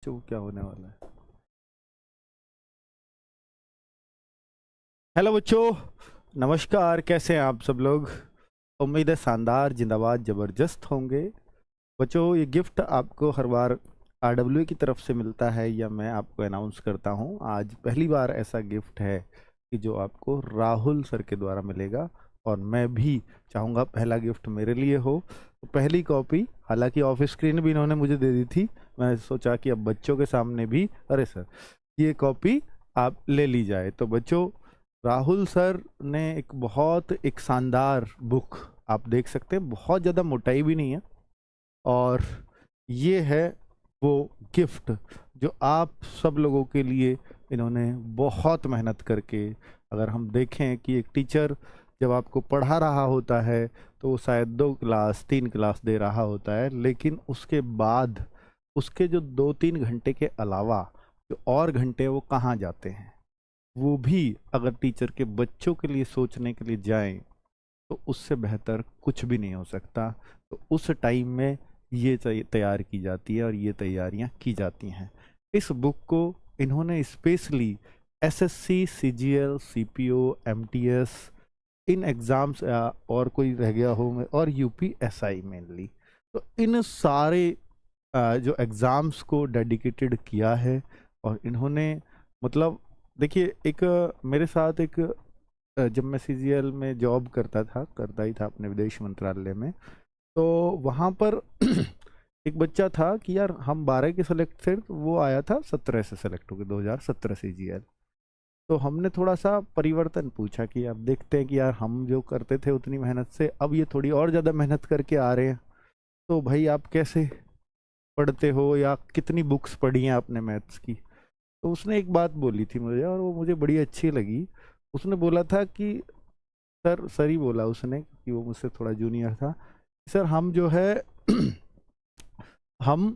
जो क्या होने वाला है। हेलो बच्चों, नमस्कार। कैसे हैं आप सब लोग? उम्मीद है शानदार, जिंदाबाद, ज़बरदस्त होंगे। बच्चों, ये गिफ्ट आपको हर बार आरडब्ल्यू की तरफ से मिलता है या मैं आपको अनाउंस करता हूँ। आज पहली बार ऐसा गिफ्ट है कि जो आपको राहुल सर के द्वारा मिलेगा, और मैं भी चाहूँगा पहला गिफ्ट मेरे लिए हो। तो पहली कॉपी, हालांकि ऑफ स्क्रीन भी इन्होंने मुझे दे दी थी, मैं सोचा कि अब बच्चों के सामने भी, अरे सर, ये कॉपी आप ले ली जाए। तो बच्चों, राहुल सर ने एक शानदार बुक, आप देख सकते हैं, बहुत ज़्यादा मोटाई भी नहीं है, और ये है वो गिफ्ट जो आप सब लोगों के लिए इन्होंने बहुत मेहनत करके, अगर हम देखें कि एक टीचर जब आपको पढ़ा रहा होता है तो वो शायद 2 क्लास 3 क्लास दे रहा होता है, लेकिन उसके बाद उसके जो 2-3 घंटे के अलावा जो और घंटे वो कहाँ जाते हैं, वो भी अगर टीचर के बच्चों के लिए सोचने के लिए जाएं तो उससे बेहतर कुछ भी नहीं हो सकता। तो उस टाइम में ये तैयार की जाती है और ये तैयारियां की जाती हैं। इस बुक को इन्होंने specially SSC, CGL, CPO, MTS, इन एग्ज़ाम्स, और कोई रह गया हो और यूपीएसआई मेनली, तो इन सारे जो एग्ज़ाम्स को डेडिकेटेड किया है। और इन्होंने, मतलब, देखिए, एक मेरे साथ एक जब मैं सीजीएल में जॉब करता ही था अपने विदेश मंत्रालय में, तो वहाँ पर एक बच्चा था कि यार हम 12 के सेलेक्ट थे, वो आया था 17 से सेलेक्ट होकर, 2017 सीजीएल। तो हमने थोड़ा सा परिवर्तन पूछा कि अब देखते हैं कि यार हम जो करते थे उतनी मेहनत से अब ये थोड़ी और ज़्यादा मेहनत करके आ रहे हैं, तो भाई आप कैसे पढ़ते हो या कितनी बुक्स पढ़ी हैं आपने मैथ्स की। तो उसने एक बात बोली थी मुझे, और वो मुझे बड़ी अच्छी लगी। उसने बोला था कि सर ही बोला उसने, कि वो मुझसे थोड़ा जूनियर था, सर हम जो है हम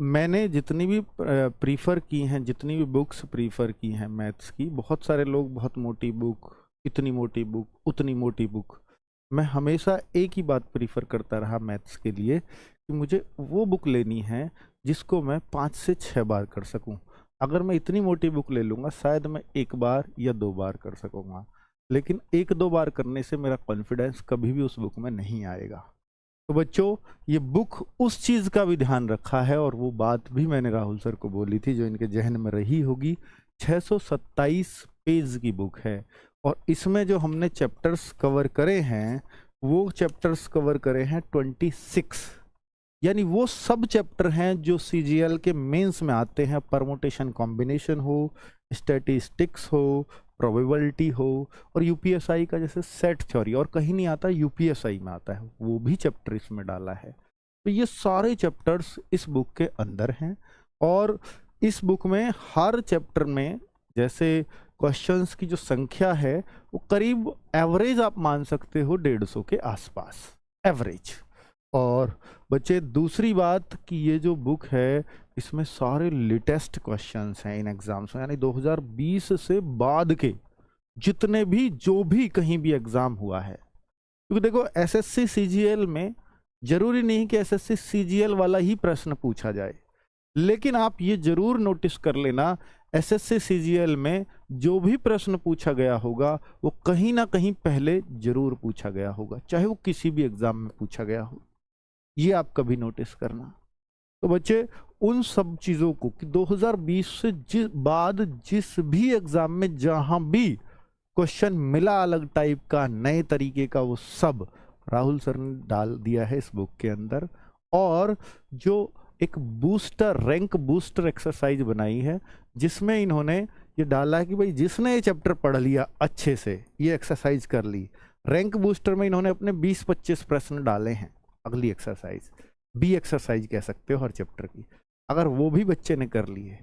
मैंने जितनी भी प्रीफर की हैं, जितनी भी बुक्स प्रीफर की हैं मैथ्स की, बहुत सारे लोग बहुत मोटी बुक, इतनी मोटी बुक, उतनी मोटी बुक, मैं हमेशा एक ही बात प्रीफर करता रहा मैथ्स के लिए कि मुझे वो बुक लेनी है जिसको मैं 5 से 6 बार कर सकूं। अगर मैं इतनी मोटी बुक ले लूँगा शायद मैं 1 बार या 2 बार कर सकूँगा, लेकिन 1-2 बार करने से मेरा कॉन्फिडेंस कभी भी उस बुक में नहीं आएगा। तो बच्चों, ये बुक उस चीज़ का भी ध्यान रखा है, और वो बात भी मैंने राहुल सर को बोली थी जो इनके जहन में रही होगी। 627 पेज की बुक है, और इसमें जो हमने चैप्टर्स कवर करे हैं, वो चैप्टर्स कवर करे हैं 26, यानी वो सब चैप्टर हैं जो सीजीएल के मेंस में आते हैं। परमुटेशन कॉम्बिनेशन हो, स्टैटिस्टिक्स हो, प्रोबेबिलिटी हो, और यूपीएसआई का जैसे सेट थ्योरी, और कहीं नहीं आता, यूपीएसआई में आता है, वो भी चैप्टर इसमें डाला है। तो ये सारे चैप्टर्स इस बुक के अंदर हैं, और इस बुक में हर चैप्टर में जैसे क्वेश्चंस की जो संख्या है वो करीब एवरेज आप मान सकते हो 150 के आसपास, एवरेज। और बच्चे, दूसरी बात कि ये जो बुक है इसमें सारे लेटेस्ट क्वेश्चंस हैं इन एग्जाम्स में, यानी 2020 से बाद के जितने भी, जो भी कहीं भी एग्जाम हुआ है। क्योंकि देखो, एसएससी सीजीएल में जरूरी नहीं कि एसएससी सीजीएल वाला ही प्रश्न पूछा जाए, लेकिन आप ये जरूर नोटिस कर लेना, एसएससी सीजीएल में जो भी प्रश्न पूछा गया होगा वो कहीं ना कहीं पहले जरूर पूछा गया होगा, चाहे वो किसी भी एग्जाम में पूछा गया हो, ये आप कभी नोटिस करना। तो बच्चे, उन सब चीज़ों को कि 2020 से बाद जिस भी एग्जाम में जहां भी क्वेश्चन मिला अलग टाइप का, नए तरीके का, वो सब राहुल सर ने डाल दिया है इस बुक के अंदर। और जो एक बूस्टर, रैंक बूस्टर एक्सरसाइज बनाई है, जिसमें इन्होंने ये डाला है कि भाई जिसने ये चैप्टर पढ़ लिया अच्छे से, ये एक्सरसाइज कर ली, रैंक बूस्टर में इन्होंने अपने 20-25 प्रश्न डाले हैं। अगली एक्सरसाइज, बी एक्सरसाइज कह सकते हो हर चैप्टर की, अगर वो भी बच्चे ने कर लिए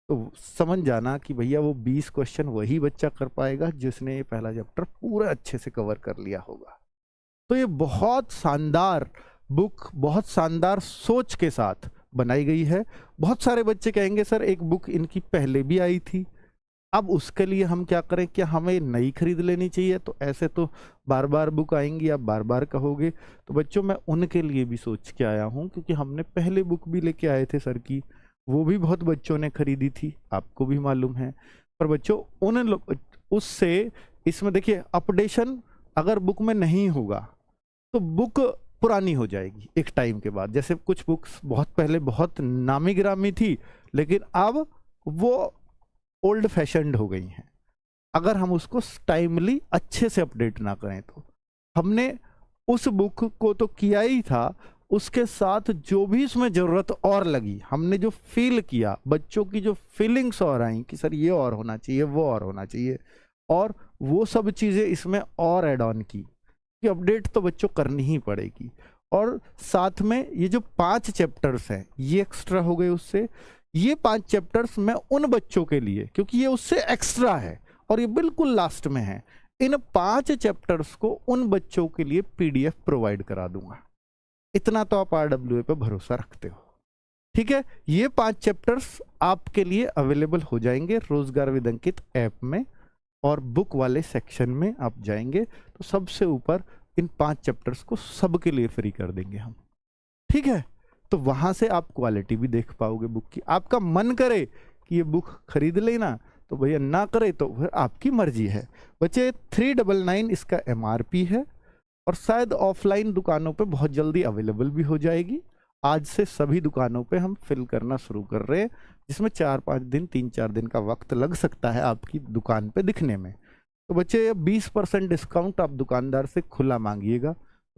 तो समझ जाना कि भैया वो 20 क्वेश्चन वही बच्चा कर पाएगा जिसने ये पहला चैप्टर पूरा अच्छे से कवर कर लिया होगा। तो ये बहुत शानदार बुक, बहुत शानदार सोच के साथ बनाई गई है। बहुत सारे बच्चे कहेंगे सर एक बुक इनकी पहले भी आई थी, अब उसके लिए हम क्या करें, क्या हमें नई खरीद लेनी चाहिए? तो ऐसे तो बार बार बुक आएंगी, आप बार बार कहोगे। तो बच्चों, मैं उनके लिए भी सोच के आया हूँ, क्योंकि हमने पहले बुक भी लेके आए थे सर की, वो भी बहुत बच्चों ने खरीदी थी, आपको भी मालूम है। पर बच्चों उससे इसमें देखिए अपडेशन अगर बुक में नहीं होगा तो बुक पुरानी हो जाएगी एक टाइम के बाद। जैसे कुछ बुक्स बहुत पहले बहुत नामी गिरामी थी, लेकिन अब वो ओल्ड फैशन्ड हो गई हैं अगर हम उसको टाइमली अच्छे से अपडेट ना करें तो। हमने उस बुक को तो किया ही था, उसके साथ जो भी इसमें ज़रूरत और लगी, हमने जो फील किया, बच्चों की जो फीलिंग्स और आई कि सर ये और होना चाहिए, वो और होना चाहिए, और वो सब चीज़ें इसमें और ऐड ऑन की कि अपडेट तो बच्चों करनी ही पड़ेगी। और साथ में ये जो 5 चैप्टर्स हैं ये एक्स्ट्रा हो गए उससे। ये 5 चैप्टर्स मैं उन बच्चों के लिए, क्योंकि ये उससे एक्स्ट्रा है और ये बिल्कुल लास्ट में है, इन 5 चैप्टर्स को उन बच्चों के लिए PDF प्रोवाइड करा दूंगा। इतना तो आप RWA पे भरोसा रखते हो, ठीक है। ये 5 चैप्टर्स आपके लिए अवेलेबल हो जाएंगे रोजगार विद अंकित ऐप में, और बुक वाले सेक्शन में आप जाएंगे तो सबसे ऊपर इन 5 चैप्टर्स को सबके लिए फ्री कर देंगे हम, ठीक है। तो वहां से आप क्वालिटी भी देख पाओगे बुक की। आपका मन करे कि ये बुक खरीद लेना तो भैया, ना करे तो फिर आपकी मर्जी है। बच्चे 399 इसका MRP है, और शायद ऑफलाइन दुकानों पे बहुत जल्दी अवेलेबल भी हो जाएगी। आज से सभी दुकानों पे हम फिल करना शुरू कर रहे हैं, जिसमें 4-5 दिन 3-4 दिन का वक्त लग सकता है आपकी दुकान पे दिखने में। तो बच्चे 20% डिस्काउंट आप दुकानदार से खुला मांगिएगा,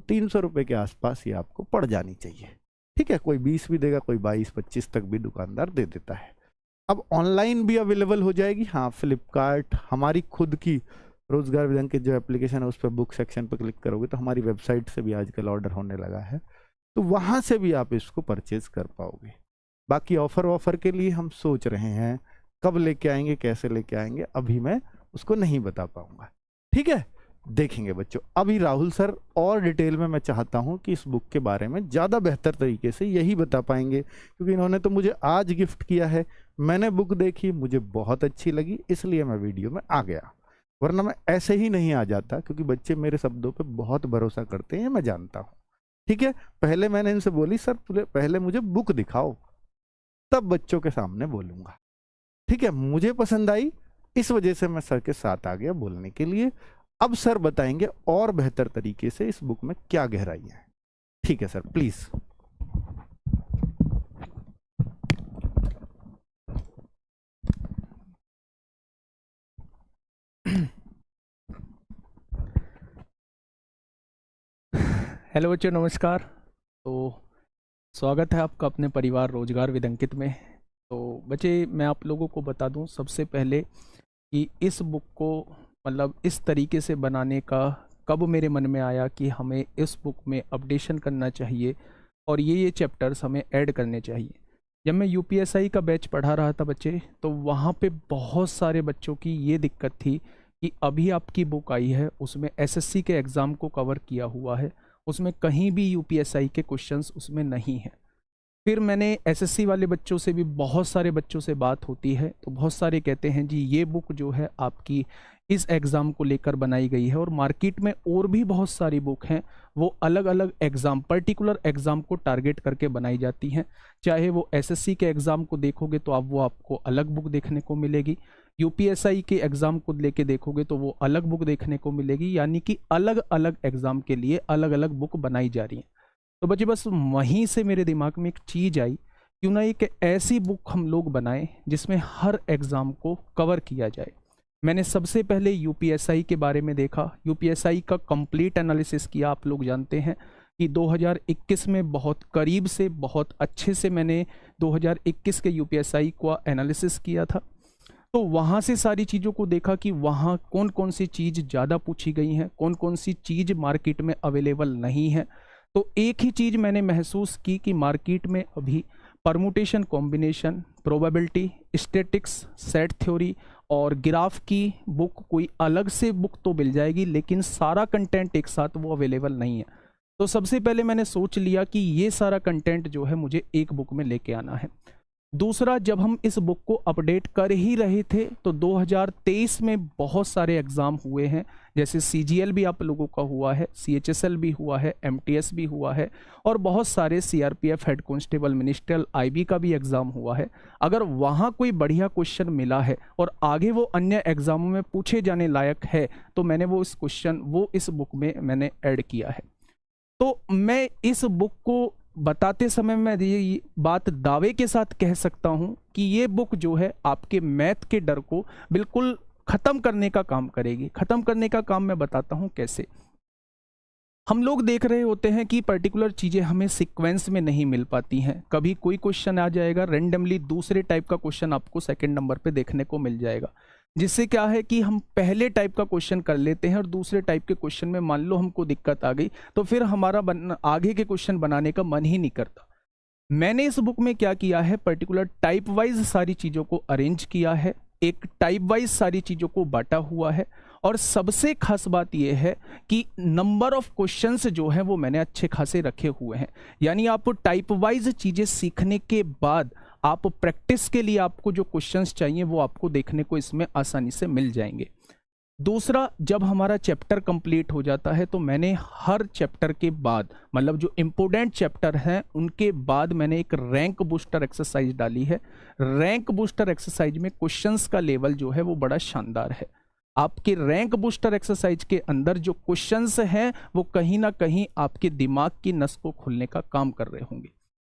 300 रुपये के आसपास ये आपको पड़ जानी चाहिए, ठीक है। कोई 20 भी देगा, कोई 22-25 तक भी दुकानदार दे देता है। अब ऑनलाइन भी अवेलेबल हो जाएगी, हाँ। फ्लिपकार्ट, हमारी खुद की रोजगार विद अंकित जो एप्लीकेशन है उस पर बुक सेक्शन पर क्लिक करोगे तो हमारी वेबसाइट से भी आजकल ऑर्डर होने लगा है, तो वहाँ से भी आप इसको परचेज कर पाओगे। बाकी ऑफर के लिए हम सोच रहे हैं, कब लेके आएंगे, कैसे लेके आएंगे, अभी मैं उसको नहीं बता पाऊंगा, ठीक है। देखेंगे बच्चों। अभी राहुल सर और डिटेल में मैं चाहता हूं कि इस बुक के बारे में ज़्यादा बेहतर तरीके से यही बता पाएंगे, क्योंकि इन्होंने तो मुझे आज गिफ्ट किया है। मैंने बुक देखी, मुझे बहुत अच्छी लगी, इसलिए मैं वीडियो में आ गया, वरना मैं ऐसे ही नहीं आ जाता, क्योंकि बच्चे मेरे शब्दों पे बहुत भरोसा करते हैं, मैं जानता हूँ, ठीक है। पहले मैंने इनसे बोली सर पहले मुझे बुक दिखाओ, तब बच्चों के सामने बोलूँगा, ठीक है। मुझे पसंद आई, इस वजह से मैं सर के साथ आ गया बोलने के लिए। अब सर बताएंगे और बेहतर तरीके से इस बुक में क्या गहराई है, ठीक है सर, प्लीज। हेलो बच्चों, नमस्कार। तो स्वागत है आपका अपने परिवार रोजगार विद अंकित में। तो बच्चे, मैं आप लोगों को बता दूं सबसे पहले कि इस बुक को मतलब इस तरीके से बनाने का कब मेरे मन में आया कि हमें इस बुक में अपडेशन करना चाहिए और ये चैप्टर्स हमें ऐड करने चाहिए। जब मैं UPSI का बैच पढ़ा रहा था बच्चे, तो वहाँ पे बहुत सारे बच्चों की ये दिक्कत थी कि अभी आपकी बुक आई है, उसमें SSC के एग्ज़ाम को कवर किया हुआ है, उसमें कहीं भी UPSI के क्वेश्चंस उसमें नहीं है। फिर मैंने SSC वाले बच्चों से भी, बहुत सारे बच्चों से बात होती है, तो बहुत सारे कहते हैं जी ये बुक जो है आपकी इस एग्ज़ाम को लेकर बनाई गई है। और मार्केट में और भी बहुत सारी बुक हैं, वो अलग अलग एग्ज़ाम, पर्टिकुलर एग्ज़ाम को टारगेट करके बनाई जाती हैं। चाहे वो SSC के एग्ज़ाम को देखोगे तो वो आपको अलग बुक देखने को मिलेगी, UPSI के एग्ज़ाम को लेके देखोगे तो वो अलग बुक देखने को मिलेगी। यानी कि अलग अलग एग्ज़ाम के लिए अलग अलग बुक बनाई जा रही हैं। तो बच्चे, बस वहीं से मेरे दिमाग में एक चीज़ आई, क्यों ना एक ऐसी बुक हम लोग बनाएं जिसमें हर एग्ज़ाम को कवर किया जाए। मैंने सबसे पहले UPSI के बारे में देखा, UPSI का कंप्लीट एनालिसिस किया। आप लोग जानते हैं कि 2021 में बहुत करीब से, बहुत अच्छे से मैंने 2021 के UPSI का एनालिसिस किया था। तो वहाँ से सारी चीज़ों को देखा कि वहाँ कौन कौन सी चीज़ ज़्यादा पूछी गई हैं, कौन कौन सी चीज़ मार्केट में अवेलेबल नहीं है। तो एक ही चीज़ मैंने महसूस की कि मार्केट में अभी permutation, combination, probability, statics, set theory और ग्राफ की बुक कोई अलग से बुक तो मिल जाएगी, लेकिन सारा कंटेंट एक साथ वो अवेलेबल नहीं है। तो सबसे पहले मैंने सोच लिया कि ये सारा कंटेंट जो है मुझे एक बुक में लेके आना है। दूसरा, जब हम इस बुक को अपडेट कर ही रहे थे तो 2023 में बहुत सारे एग्ज़ाम हुए हैं, जैसे CGL भी आप लोगों का हुआ है, CHSL भी हुआ है, MTS भी हुआ है, और बहुत सारे CRPF head constable ministerial IB का भी एग्ज़ाम हुआ है। अगर वहाँ कोई बढ़िया क्वेश्चन मिला है और आगे वो अन्य एग्ज़ामों में पूछे जाने लायक है तो मैंने वो इस बुक में मैंने ऐड किया है। तो मैं इस बुक को बताते समय मैं ये बात दावे के साथ कह सकता हूं कि ये बुक जो है आपके मैथ के डर को बिल्कुल खत्म करने का काम करेगी। खत्म करने का काम मैं बताता हूं कैसे। हम लोग देख रहे होते हैं कि पर्टिकुलर चीज़ें हमें सीक्वेंस में नहीं मिल पाती हैं। कभी कोई क्वेश्चन आ जाएगा, रेंडमली दूसरे टाइप का क्वेश्चन आपको सेकंड नंबर पे देखने को मिल जाएगा, जिससे क्या है कि हम पहले टाइप का क्वेश्चन कर लेते हैं और दूसरे टाइप के क्वेश्चन में मान लो हमको दिक्कत आ गई तो फिर हमारा आगे के क्वेश्चन बनाने का मन ही नहीं करता। मैंने इस बुक में क्या किया है, पर्टिकुलर टाइप वाइज सारी चीज़ों को अरेंज किया है, एक टाइप वाइज सारी चीज़ों को बांटा हुआ है, और सबसे खास बात यह है कि नंबर ऑफ क्वेश्चंस जो है वो मैंने अच्छे खासे रखे हुए हैं। यानी आप टाइप वाइज चीज़ें सीखने के बाद आप प्रैक्टिस के लिए आपको जो क्वेश्चंस चाहिए वो आपको देखने को इसमें आसानी से मिल जाएंगे। दूसरा, जब हमारा चैप्टर कंप्लीट हो जाता है तो मैंने हर चैप्टर के बाद, मतलब जो इम्पोर्टेंट चैप्टर हैं उनके बाद मैंने एक रैंक बूस्टर एक्सरसाइज डाली है। रैंक बूस्टर एक्सरसाइज में क्वेश्चंस का लेवल जो है वो बड़ा शानदार है। आपके रैंक बूस्टर एक्सरसाइज के अंदर जो क्वेश्चंस हैं वो कहीं ना कहीं आपके दिमाग की नस को खोलने का काम कर रहे होंगे।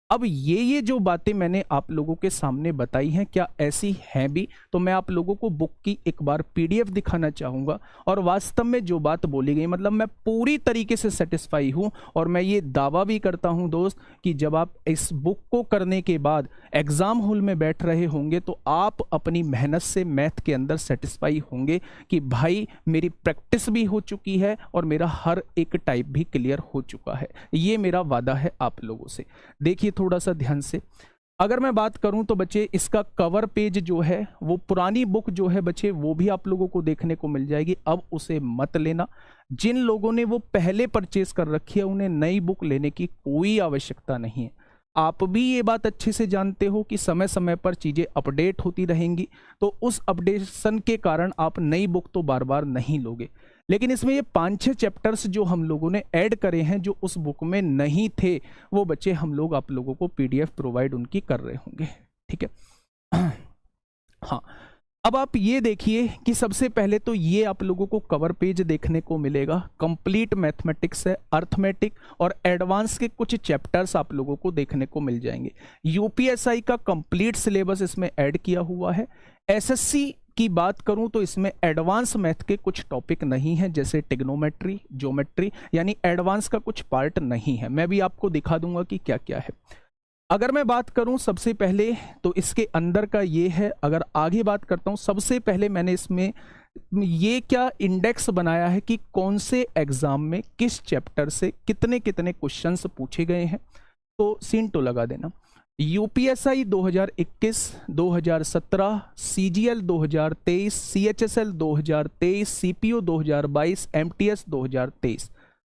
अब ये जो बातें मैंने आप लोगों के सामने बताई हैं, क्या ऐसी हैं भी? तो मैं आप लोगों को बुक की एक बार PDF दिखाना चाहूँगा, और वास्तव में जो बात बोली गई, मतलब मैं पूरी तरीके से सेटिस्फाई हूँ, और मैं ये दावा भी करता हूँ दोस्त कि जब आप इस बुक को करने के बाद एग्ज़ाम हॉल में बैठ रहे होंगे तो आप अपनी मेहनत से मैथ के अंदर सेटिस्फाई होंगे कि भाई मेरी प्रैक्टिस भी हो चुकी है और मेरा हर एक टाइप भी क्लियर हो चुका है। ये मेरा वादा है आप लोगों से। देखिए थोड़ा सा ध्यान से, अगर मैं बात करूं तो बच्चे इसका कवर पेज जो है वो पुरानी बुक जो है बच्चे वो भी आप लोगों को देखने को मिल जाएगी। अब उसे मत लेना। जिन लोगों ने वो पहले परचेज कर रखी है उन्हें नई बुक लेने की कोई आवश्यकता नहीं है। आप भी ये बात अच्छे से जानते हो कि समय समय पर चीज़ें अपडेट होती रहेंगी, तो उस अपडेशन के कारण आप नई बुक तो बार बार नहीं लोगे। लेकिन इसमें ये 5-6 चैप्टर्स जो हम लोगों ने ऐड करे हैं जो उस बुक में नहीं थे, वो बच्चे हम लोग आप लोगों को PDF प्रोवाइड उनकी कर रहे होंगे। ठीक है। हाँ, अब आप ये देखिए कि सबसे पहले तो ये आप लोगों को कवर पेज देखने को मिलेगा। कंप्लीट मैथमेटिक्स है, अर्थमेटिक और एडवांस के कुछ चैप्टर्स आप लोगों को देखने को मिल जाएंगे। UPSI का कंप्लीट सिलेबस इसमें ऐड किया हुआ है। SSC की बात करूं तो इसमें एडवांस मैथ के कुछ टॉपिक नहीं है, जैसे टिग्नोमेट्री, ज्योमेट्री, यानी एडवांस का कुछ पार्ट नहीं है। मैं भी आपको दिखा दूंगा कि क्या क्या है। अगर मैं बात करूं सबसे पहले तो इसके अंदर का ये है। अगर आगे बात करता हूं, सबसे पहले मैंने इसमें ये क्या इंडेक्स बनाया है कि कौन से एग्जाम में किस चैप्टर से कितने कितने क्वेश्चंस पूछे गए हैं। तो सीन तो लगा देना। UPSI 2021, 2017, CGL 2023, CHSL 2023, CPO 2022, MTS 2023,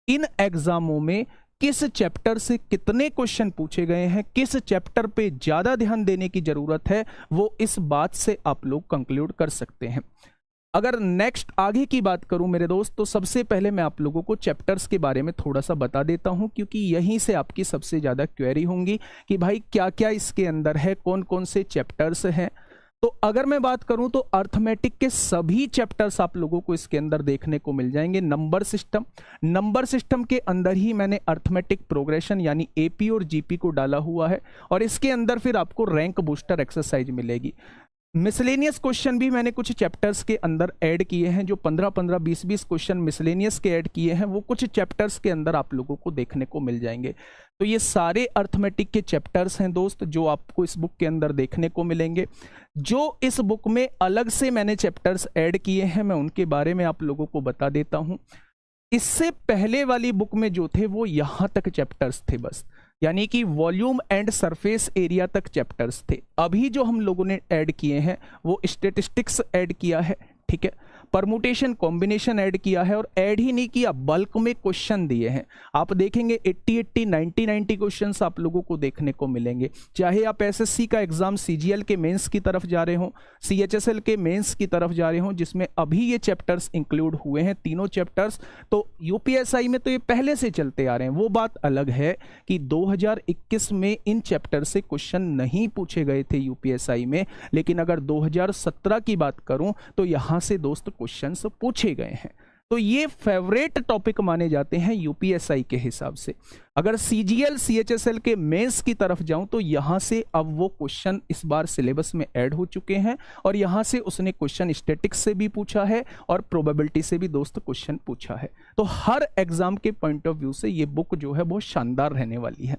इन एग्जामों में किस चैप्टर से कितने क्वेश्चन पूछे गए हैं, किस चैप्टर पे ज़्यादा ध्यान देने की ज़रूरत है, वो इस बात से आप लोग कंक्लूड कर सकते हैं। अगर नेक्स्ट आगे की बात करूं मेरे दोस्त, तो सबसे पहले मैं आप लोगों को चैप्टर्स के बारे में थोड़ा सा बता देता हूं, क्योंकि यहीं से आपकी सबसे ज़्यादा क्वेरी होंगी कि भाई क्या क्या इसके अंदर है, कौन कौन से चैप्टर्स हैं। तो अगर मैं बात करूं तो अर्थमेटिक के सभी चैप्टर्स आप लोगों को इसके अंदर देखने को मिल जाएंगे। नंबर सिस्टम के अंदर ही मैंने अर्थमेटिक प्रोग्रेशन यानी AP और GP को डाला हुआ है, और इसके अंदर फिर आपको रैंक बूस्टर एक्सरसाइज मिलेगी। मिसलेनियस क्वेश्चन भी मैंने कुछ चैप्टर्स के अंदर ऐड किए हैं, जो 15-15, 20-20 क्वेश्चन मिसलेनियस के ऐड किए हैं, वो कुछ चैप्टर्स के अंदर आप लोगों को देखने को मिल जाएंगे। तो ये सारे अर्थमेटिक के चैप्टर्स हैं दोस्त, जो आपको इस बुक के अंदर देखने को मिलेंगे। जो इस बुक में अलग से मैंने चैप्टर्स ऐड किए हैं, मैं उनके बारे में आप लोगों को बता देता हूँ। इससे पहले वाली बुक में जो थे वो यहाँ तक चैप्टर्स थे बस, यानी कि वॉल्यूम एंड सरफेस एरिया तक चैप्टर्स थे। अभी जो हम लोगों ने ऐड किए हैं वो स्टैटिस्टिक्स ऐड किया है, ठीक है, परमुटेशन कॉम्बिनेशन ऐड किया है, और ऐड ही नहीं किया, बल्क में क्वेश्चन दिए हैं। आप देखेंगे 80 90 क्वेश्चंस आप लोगों को देखने को मिलेंगे, चाहे आप एसएससी का एग्जाम सीजीएल के मेंस की तरफ जा रहे हो, सीएचएसएल के मेंस की तरफ जा रहे हो, जिसमें अभी ये चैप्टर्स इंक्लूड हुए हैं, तीनों चैप्टर्स। तो यूपीएसआई में तो ये पहले से चलते आ रहे हैं। वो बात अलग है कि 2021 में इन चैप्टर से क्वेश्चन नहीं पूछे गए थे यूपीएसआई में, लेकिन अगर 2017 की बात करूं तो यहां से दोस्त क्वेश्चंस पूछे गए हैं। तो ये फेवरेट टॉपिक माने जाते हैं यूपीएसआई के हिसाब से। अगर सीजीएल सीएचएसएल के मेंस की तरफ जाऊं तो यहां से अब वो क्वेश्चन इस बार सिलेबस में ऐड हो चुके हैं, और यहां से उसने क्वेश्चन स्टैटिक्स से भी पूछा है और प्रोबेबिलिटी से भी दोस्त क्वेश्चन पूछा है। तो हर एग्जाम के पॉइंट ऑफ व्यू से ये बुक जो है बहुत शानदार रहने वाली है।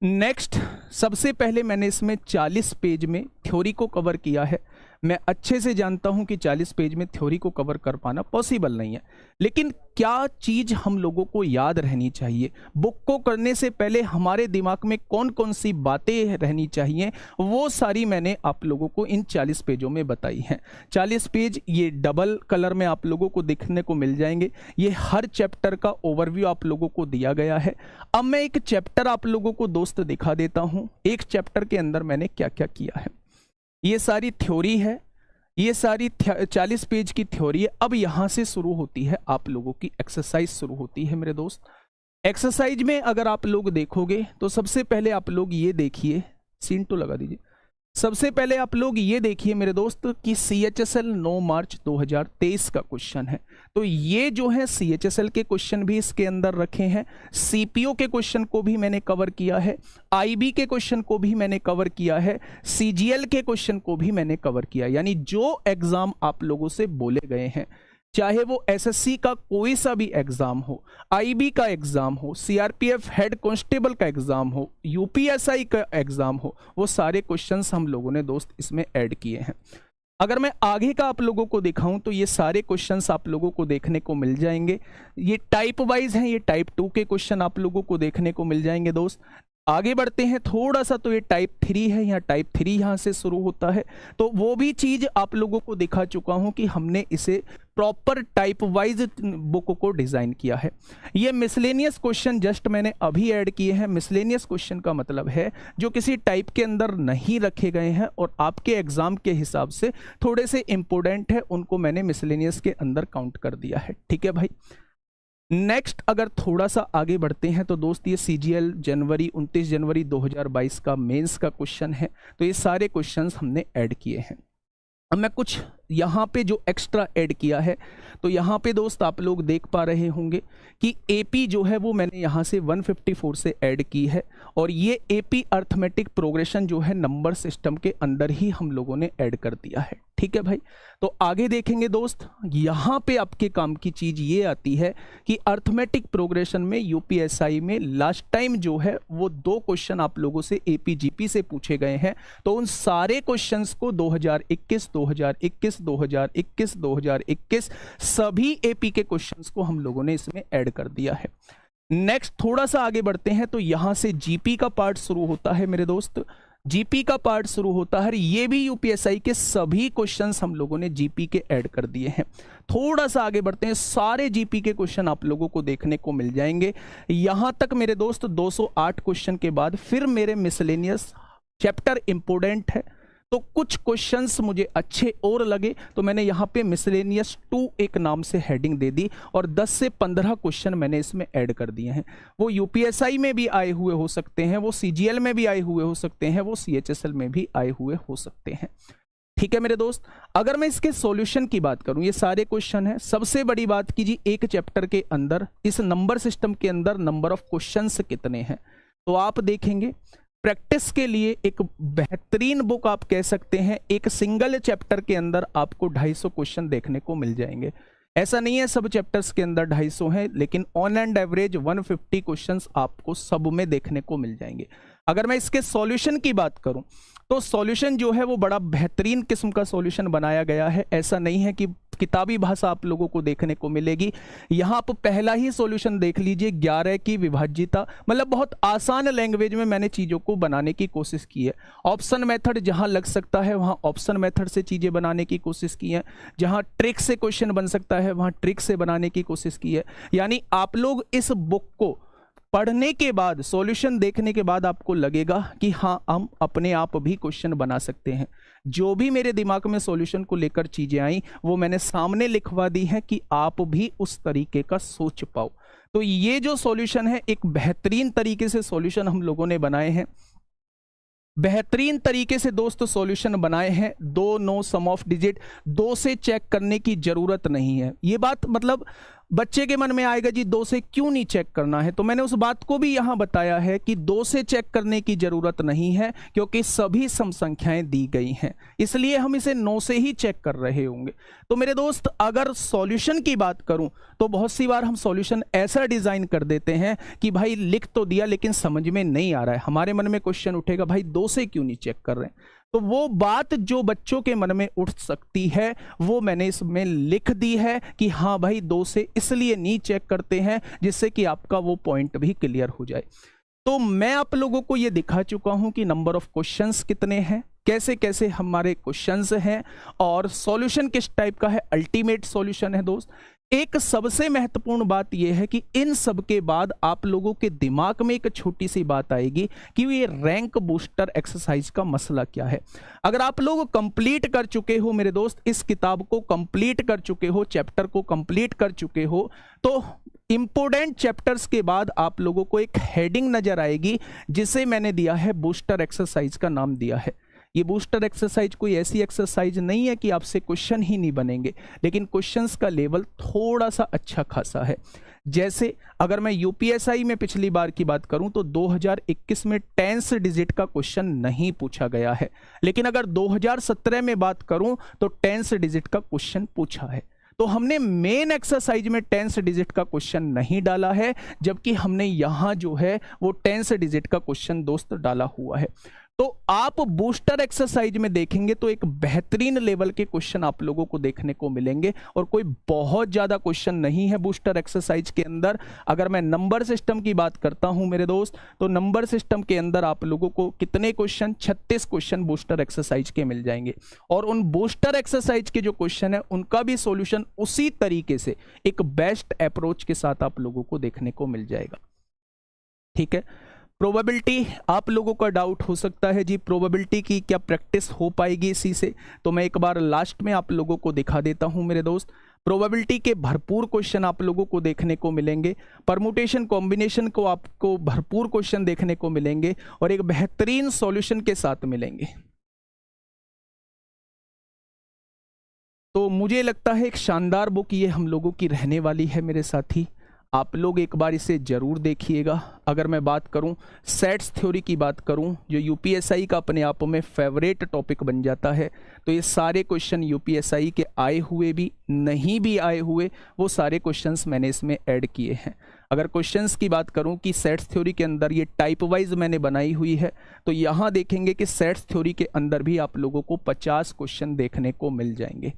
नेक्स्ट, सबसे पहले मैंने इसमें 40 पेज में थ्योरी को कवर किया है। मैं अच्छे से जानता हूं कि 40 पेज में थ्योरी को कवर कर पाना पॉसिबल नहीं है, लेकिन क्या चीज हम लोगों को याद रहनी चाहिए, बुक को करने से पहले हमारे दिमाग में कौन कौन सी बातें रहनी चाहिए, वो सारी मैंने आप लोगों को इन 40 पेजों में बताई हैं। 40 पेज ये डबल कलर में आप लोगों को देखने को मिल जाएंगे। ये हर चैप्टर का ओवरव्यू आप लोगों को दिया गया है। अब मैं एक चैप्टर आप लोगों को दोस्त दिखा देता हूं, एक चैप्टर के अंदर मैंने क्या क्या किया है। ये सारी थ्योरी है, ये सारी 40 पेज की थ्योरी है। अब यहां से शुरू होती है आप लोगों की एक्सरसाइज शुरू होती है मेरे दोस्त। एक्सरसाइज में अगर आप लोग देखोगे तो सबसे पहले आप लोग ये देखिए, सीन टू लगा दीजिए। सबसे पहले आप लोग ये देखिए मेरे दोस्त कि सीएचएसएल 9 मार्च 2023 का क्वेश्चन है। तो ये जो है सीएचएसएल के क्वेश्चन भी इसके अंदर रखे हैं, सीपीओ के क्वेश्चन को भी मैंने कवर किया है, आईबी के क्वेश्चन को भी मैंने कवर किया है, सीजीएल के क्वेश्चन को भी मैंने कवर किया। यानी जो एग्जाम आप लोगों से बोले गए हैं, चाहे वो एसएससी का कोई सा भी एग्जाम हो, आईबी का एग्जाम हो, सीआरपीएफ हेड कांस्टेबल का एग्जाम हो, यूपीएसआई का एग्जाम हो, वो सारे क्वेश्चंस हम लोगों ने दोस्त इसमें ऐड किए हैं। अगर मैं आगे का आप लोगों को दिखाऊं तो ये सारे क्वेश्चंस आप लोगों को देखने को मिल जाएंगे। ये टाइप वाइज हैं, ये टाइप 2 के क्वेश्चन आप लोगों को देखने को मिल जाएंगे दोस्त। आगे बढ़ते हैं थोड़ा सा, तो ये टाइप 3 है, यहाँ टाइप 3 यहाँ से शुरू होता है। तो वो भी चीज आप लोगों को दिखा चुका हूं कि हमने इसे प्रॉपर टाइप वाइज बुक को डिजाइन किया है। ये मिसलेनियस क्वेश्चन जस्ट मैंने अभी ऐड किए हैं। मिसलेनियस क्वेश्चन का मतलब है जो किसी टाइप के अंदर नहीं रखे गए हैं और आपके एग्जाम के हिसाब से थोड़े से इंपोर्टेंट है, उनको मैंने मिसलेनियस के अंदर काउंट कर दिया है। ठीक है भाई। नेक्स्ट अगर थोड़ा सा आगे बढ़ते हैं तो दोस्त ये सीजीएल 29 जनवरी 2022 का मेंस का क्वेश्चन है। तो ये सारे क्वेश्चंस हमने ऐड किए हैं। अब मैं कुछ यहाँ पे जो एक्स्ट्रा ऐड किया है, तो यहाँ पे दोस्त आप लोग देख पा रहे होंगे कि एपी जो है वो मैंने यहाँ से 154 से ऐड की है, और ये एपी अर्थमेटिक प्रोग्रेशन जो है नंबर सिस्टम के अंदर ही हम लोगों ने ऐड कर दिया है। ठीक है भाई। तो आगे देखेंगे दोस्त, यहाँ पे आपके काम की चीज ये आती है कि अर्थमेटिक प्रोग्रेशन में यूपीएसआई में लास्ट टाइम जो है वो 2 क्वेश्चन आप लोगों से एपीजीपी से पूछे गए हैं। तो उन सारे क्वेश्चंस को 2021, 2021, 2021, 2021 सभी एपी के क्वेश्चंस को हम लोगों ने इसमें ऐड कर दिया है। नेक्स्ट थोड़ा सा आगे बढ़ते हैं तो यहां से जीपी का पार्ट शुरू होता है मेरे दोस्त। जीपी का पार्ट शुरू होता है, ये भी यूपीएसआई के सभी क्वेश्चंस हम लोगों ने जीपी के ऐड कर दिए हैं। थोड़ा सा आगे बढ़ते हैं, सारे जीपी के क्वेश्चन आप लोगों को देखने को मिल जाएंगे। यहां तक मेरे दोस्त 208 क्वेश्चन के बाद फिर मेरे मिसलेनियस चैप्टर इंपोर्टेंट है, तो कुछ क्वेश्चंस मुझे अच्छे और लगे तो मैंने यहाँ पे मिसलेनियस 2 एक नाम से हेडिंग दे दी, और 10 से 15 क्वेश्चन मैंने इसमें ऐड कर दिए हैं। वो यूपीएसआई में भी आए हुए हो सकते हैं, वो सीजीएल में भी आए हुए हो सकते हैं, वो सीएचएसएल में भी आए हुए हो सकते हैं। ठीक है मेरे दोस्त। अगर मैं इसके सॉल्यूशन की बात करूं, ये सारे क्वेश्चन हैं। सबसे बड़ी बात कीजिए, एक चैप्टर के अंदर इस नंबर सिस्टम के अंदर नंबर ऑफ क्वेश्चंस कितने हैं, तो आप देखेंगे प्रैक्टिस के लिए एक बेहतरीन बुक आप कह सकते हैं। एक सिंगल चैप्टर के अंदर आपको 250 क्वेश्चन देखने को मिल जाएंगे। ऐसा नहीं है सब चैप्टर्स के अंदर 250 हैं, लेकिन ऑन एंड एवरेज 150 क्वेश्चंस आपको सब में देखने को मिल जाएंगे। अगर मैं इसके सॉल्यूशन की बात करूं तो सॉल्यूशन जो है वो बड़ा बेहतरीन किस्म का सॉल्यूशन बनाया गया है। ऐसा नहीं है कि किताबी भाषा आप लोगों को देखने को मिलेगी। यहाँ आप पहला ही सॉल्यूशन देख लीजिए, 11 की विभाज्यता, मतलब बहुत आसान लैंग्वेज में मैंने चीज़ों को बनाने की कोशिश की है। ऑप्शन मेथड जहाँ लग सकता है वहाँ ऑप्शन मेथड से चीज़ें बनाने की कोशिश की है, जहाँ ट्रिक से क्वेश्चन बन सकता है वहाँ ट्रिक से बनाने की कोशिश की है। यानी आप लोग इस बुक को पढ़ने के बाद, सॉल्यूशन देखने के बाद आपको लगेगा कि हाँ हम अपने आप भी क्वेश्चन बना सकते हैं। जो भी मेरे दिमाग में सॉल्यूशन को लेकर चीजें आई वो मैंने सामने लिखवा दी हैं कि आप भी उस तरीके का सोच पाओ। तो ये जो सॉल्यूशन है एक बेहतरीन तरीके से सॉल्यूशन हम लोगों ने बनाए हैं, बेहतरीन तरीके से दोस्तों सॉल्यूशन बनाए हैं। 2 नो सम ऑफ डिजिट, 2 से चेक करने की जरूरत नहीं है। ये बात मतलब बच्चे के मन में आएगा जी 2 से क्यों नहीं चेक करना है, तो मैंने उस बात को भी यहां बताया है कि 2 से चेक करने की जरूरत नहीं है क्योंकि सभी सम संख्याएं दी गई हैं, इसलिए हम इसे 9 से ही चेक कर रहे होंगे। तो मेरे दोस्त अगर सॉल्यूशन की बात करूं तो बहुत सी बार हम सॉल्यूशन ऐसा डिजाइन कर देते हैं कि भाई लिख तो दिया लेकिन समझ में नहीं आ रहा है। हमारे मन में क्वेश्चन उठेगा भाई 2 से क्यों नहीं चेक कर रहे हैं, तो वो बात जो बच्चों के मन में उठ सकती है वो मैंने इसमें लिख दी है कि हाँ भाई 2 से इसलिए नहीं चेक करते हैं जिससे कि आपका वो पॉइंट भी क्लियर हो जाए। तो मैं आप लोगों को ये दिखा चुका हूं कि नंबर ऑफ क्वेश्चंस कितने हैं, कैसे कैसे हमारे क्वेश्चंस हैं और सॉल्यूशन किस टाइप का है, अल्टीमेट सॉल्यूशन है। दोस्त एक सबसे महत्वपूर्ण बात यह है कि इन सब के बाद आप लोगों के दिमाग में एक छोटी सी बात आएगी कि ये रैंक बूस्टर एक्सरसाइज का मसला क्या है। अगर आप लोग कंप्लीट कर चुके हो मेरे दोस्त, इस किताब को कंप्लीट कर चुके हो, चैप्टर को कंप्लीट कर चुके हो, तो इंपोर्टेंट चैप्टर्स के बाद आप लोगों को एक हेडिंग नजर आएगी जिसे मैंने दिया है बूस्टर एक्सरसाइज का नाम दिया है। ये बूस्टर एक्सरसाइज कोई ऐसी एक्सरसाइज नहीं है कि आपसे क्वेश्चन ही नहीं बनेंगे, लेकिन क्वेश्चंस का लेवल थोड़ा सा अच्छा खासा है। जैसे अगर मैं यूपीएसआई में पिछली बार की बात करूं तो 2021 में 10 डिजिट का क्वेश्चन नहीं पूछा गया है, लेकिन अगर 2017 में बात करूं तो 10 डिजिट का क्वेश्चन पूछा है। तो हमने मेन एक्सरसाइज में 10 डिजिट का क्वेश्चन नहीं डाला है, जबकि हमने यहां जो है वो 10 डिजिट का क्वेश्चन दोस्त डाला हुआ है। तो आप बूस्टर एक्सरसाइज में देखेंगे तो एक बेहतरीन लेवल के क्वेश्चन आप लोगों को देखने को मिलेंगे और कोई बहुत ज्यादा क्वेश्चन नहीं है बूस्टर एक्सरसाइज के अंदर। अगर मैं नंबर सिस्टम की बात करता हूं मेरे दोस्त, तो नंबर सिस्टम के अंदर आप लोगों को कितने क्वेश्चन, 36 क्वेश्चन बूस्टर एक्सरसाइज के मिल जाएंगे और उन बूस्टर एक्सरसाइज के जो क्वेश्चन है उनका भी सॉल्यूशन उसी तरीके से एक बेस्ट अप्रोच के साथ आप लोगों को देखने को मिल जाएगा। ठीक है, प्रोबेबिलिटी आप लोगों का डाउट हो सकता है जी प्रोबेबिलिटी की क्या प्रैक्टिस हो पाएगी इसी से, तो मैं एक बार लास्ट में आप लोगों को दिखा देता हूं मेरे दोस्त। प्रोबेबिलिटी के भरपूर क्वेश्चन आप लोगों को देखने को मिलेंगे, परमुटेशन कॉम्बिनेशन को आपको भरपूर क्वेश्चन देखने को मिलेंगे और एक बेहतरीन सॉल्यूशन के साथ मिलेंगे। तो मुझे लगता है एक शानदार बुक ये हम लोगों की रहने वाली है मेरे साथी, आप लोग एक बार इसे जरूर देखिएगा। अगर मैं बात करूं सेट्स थ्योरी की बात करूं जो यूपीएसआई का अपने आप में फेवरेट टॉपिक बन जाता है, तो ये सारे क्वेश्चन यूपीएसआई के आए हुए भी नहीं भी आए हुए वो सारे क्वेश्चंस मैंने इसमें ऐड किए हैं। अगर क्वेश्चंस की बात करूं कि सेट्स थ्योरी के अंदर ये टाइप वाइज मैंने बनाई हुई है, तो यहाँ देखेंगे कि सेट्स थ्योरी के अंदर भी आप लोगों को 50 क्वेश्चन देखने को मिल जाएंगे।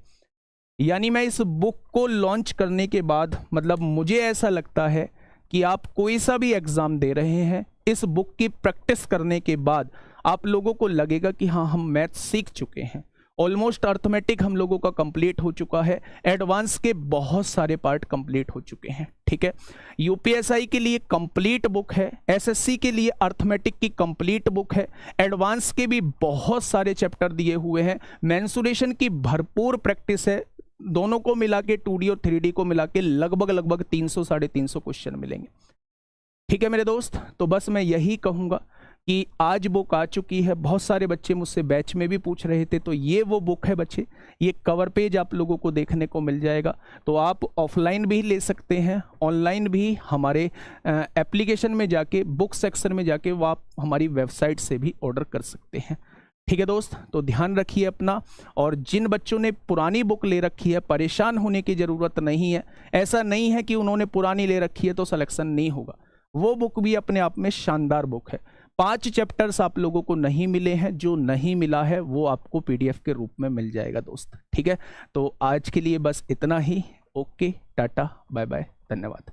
यानी मैं इस बुक को लॉन्च करने के बाद, मतलब मुझे ऐसा लगता है कि आप कोई सा भी एग्जाम दे रहे हैं, इस बुक की प्रैक्टिस करने के बाद आप लोगों को लगेगा कि हाँ हम मैथ सीख चुके हैं। ऑलमोस्ट अर्थमेटिक हम लोगों का कंप्लीट हो चुका है, एडवांस के बहुत सारे पार्ट कंप्लीट हो चुके हैं। ठीक है, यूपीएसआई के लिए कंप्लीट बुक है, एसएससी के लिए अर्थमेटिक की कंप्लीट बुक है, एडवांस के भी बहुत सारे चैप्टर दिए हुए हैं, मेंसुरेशन की भरपूर प्रैक्टिस है, दोनों को मिला के 2D और 3D को मिला के लगभग 300 साढ़े 300 क्वेश्चन मिलेंगे। ठीक है मेरे दोस्त, तो बस मैं यही कहूँगा कि आज बुक आ चुकी है। बहुत सारे बच्चे मुझसे बैच में भी पूछ रहे थे, तो ये वो बुक है बच्चे, ये कवर पेज आप लोगों को देखने को मिल जाएगा। तो आप ऑफलाइन भी ले सकते हैं, ऑनलाइन भी हमारे एप्लीकेशन में जाके बुक सेक्शन में जाके वो आप हमारी वेबसाइट से भी ऑर्डर कर सकते हैं। ठीक है दोस्त, तो ध्यान रखिए अपना, और जिन बच्चों ने पुरानी बुक ले रखी है परेशान होने की ज़रूरत नहीं है। ऐसा नहीं है कि उन्होंने पुरानी ले रखी है तो सिलेक्शन नहीं होगा, वो बुक भी अपने आप में शानदार बुक है। 5 चैप्टर्स आप लोगों को नहीं मिले हैं, जो नहीं मिला है वो आपको पीडीएफ के रूप में मिल जाएगा दोस्त, ठीक है। तो आज के लिए बस इतना ही। ओके, टाटा, बाय बाय, धन्यवाद।